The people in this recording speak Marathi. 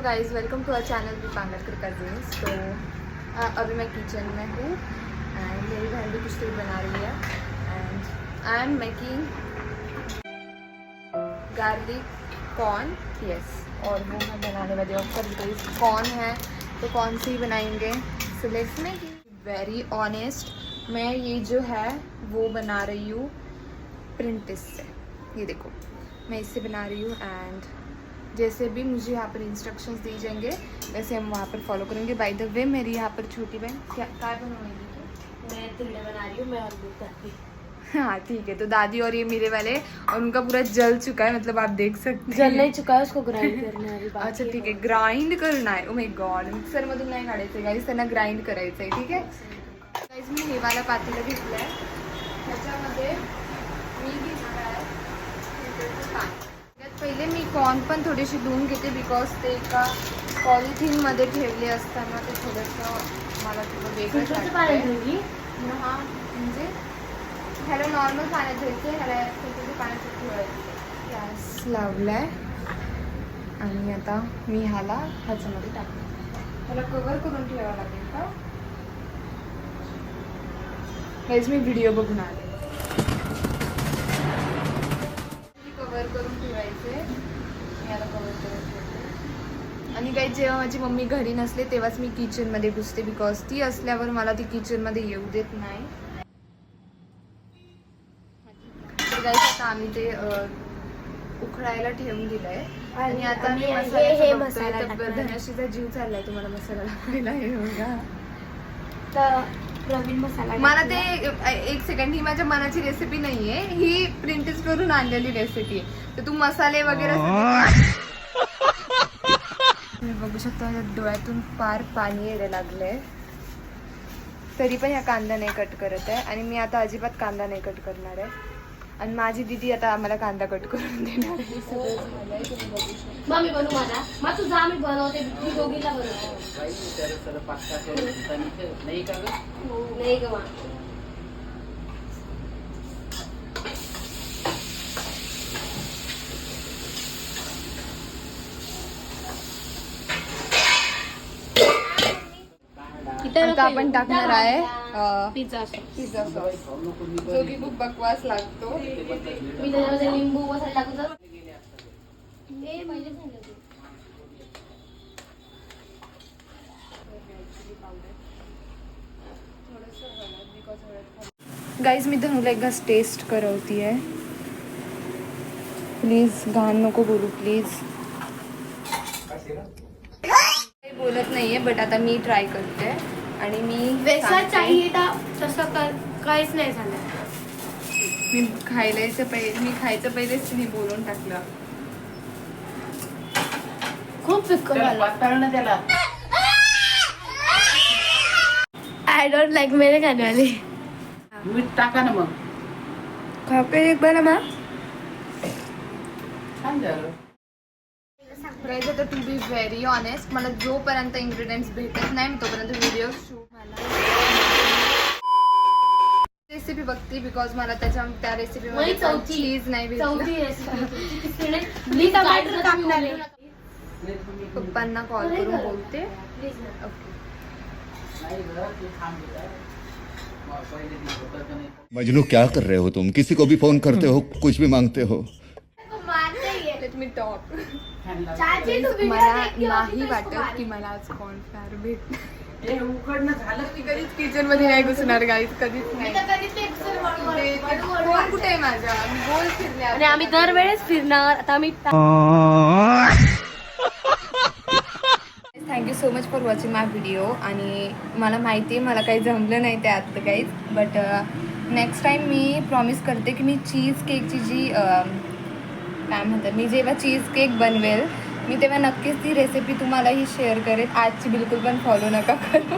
Guys, welcome to our channel the Pangalkar cousins. तो अभी मैं किचन में हूँ एंड मेरी बहन भी कुछ बना रही है and I am making garlic corn. Yes, और वो मैं बनाने वाली हूँ। गाइस कॉर्न है तो कौन सी बनाएंगे, so let's make it. Very honest, मैं ये जो है वो बना रही हूँ प्रिंटिस से। ये देखो, मैं इससे बना रही हूँ एंड जैसे भी मुझे यहाँ पर इंस्ट्रक्शंस दिए जाएंगे वैसे हम वहाँ पर फॉलो करेंगे। बाय द वे, मेरी यहाँ पर छोटी बहन क्या बनवाएगी? मैं तिल्ले बना रही हूँ, मैं और दादी। हाँ ठीक है, तो दादी और ये मेरे वाले, और उनका पूरा जल चुका है, मतलब आप देख सकते हैं। जल नहीं चुका है, उसको ग्राइंड करना है अभी बाकी। अच्छा ठीक आहे, ग्राइंड करना आहे। ओ माय गॉड, मिक्सर मधून नाही काढायचं गाईज, त्यांना ग्राइंड करायचं आहे. ठीक आहे गाईज, मी हे वाला पातेलं घेतलं आहे, त्याच्यामध्ये मी घेणार आहे पाणी. पहिले मी कॉर्न पण थोडेसे धुवून घेते बिकॉज ते एका पॉलिथिनमध्ये ठेवले असताना ते थोडंसं मला थोडं वेगळं वाटतंय. हां म्हणजे ह्याला नॉर्मल पाण्यात घ्यायचं, ह्याला थोडंसं पाण्यात ठेवायचं. गॅस लावलाय आणि आता मी ह्याला ह्याच्यामध्ये टाकते. ह्याला कवर करून ठेवावं लागेल का? हेच मी व्हिडिओ बघून आले. कवर करून ठेवायचे, मी याला कवर करून ठेवते. आणि काही जेव्हा माझी मम्मी घरी नसले तेव्हाच मी किचनमध्ये घुसते बिकॉज ती असल्यावर मला ती किचनमध्ये येऊ देत नाही. तर गाईस आता आम्ही ते उखळायला ठेवून दिलंय आणि आता मी मसाला धनश्रीचा जीव चाललाय तुम्हाला मसाला लावायला. हे बघा, तर प्रवीण मसाला. मला ते एक सेकंड, ही माझ्या मनाची रेसिपी नाहीये, ही प्रिंटेस करून आणलेली रेसिपी आहे. तर तू मसाले वगैरे तुम्ही बघू शकता, माझ्या डोळ्यातून पार पाणी यायला लागलंय. तरी पण ह्या कांदा नाही कट करत आहे आणि मी आता अजिबात कांदा नाही कट करणार आहे. आणि माझी दीदी आता आम्हाला कांदा कट करून देणार आहे. सगळं झालंय, तुम्ही बघू शकता. मम्मी बनवू मला, मग तुझा आम्ही बनवते, ती दोघीला बनवते. नाही का? आता आपण टाकणार आहे पिझ्झा पिझ्झा सॉस, जो की खूप बकवास लागतो. मी त्याच्यामध्ये लिंबू मसाला टाकून जर गाईज, मी धनुला एकदा टेस्ट करवती आहे. प्लीज घाण नको बोलू प्लीज. काही बोलत नाहीये बट आता मी ट्राय करते आणि मी वैसा चाहिए था तसं काहीच नाही झालं. मी खायचं पहिलेच तिने बोलून टाकलं. खूप फिक्कट झालं त्याला. आय डोंट लाईक मेरे खाने वाले. मीठ टाका ना मग. खाके एक बार ना छान झालं. प्राईज होतं, टू बी व्हेरी ऑनेस्ट, मला जोपर्यंत इन्ग्रेडियंट्स भेटत नाही तोपर्यंत व्हिडिओ शूट रेसिपी बघते बिकॉज मला त्या रेसिपीमध्ये चीज नाही भेटलं. पप्पांना कॉल करून बोलते. मजनू, क्या कर रहे हो तुम? किसी को भी फोन करते हो, कुछ भी मांगते हो. Let me talk. मला नाही वाटत की मला आज कॉर्नफ्लॉवर भेट. उकडणं झालं मी कधीच किचन मध्ये नाही घुसणार गाईज, कधीच नाही. फोन कुठे आहे माझा? मी गोल फिरले आणि आम्ही दरवेळेस फिरणार. आता आम्ही thank you so much for watching my video. आणि मला माहिती आहे मला काही जमलं नाही ते आत्ता काहीच, but next time me promise करते की मी चीज केकची जी काय म्हणतात, मी जेव्हा चीज केक बनवेल मी तेव्हा नक्कीच ती रेसिपी तुम्हालाही शेअर करेन. आजची बिलकुल पण फॉलो नका करू.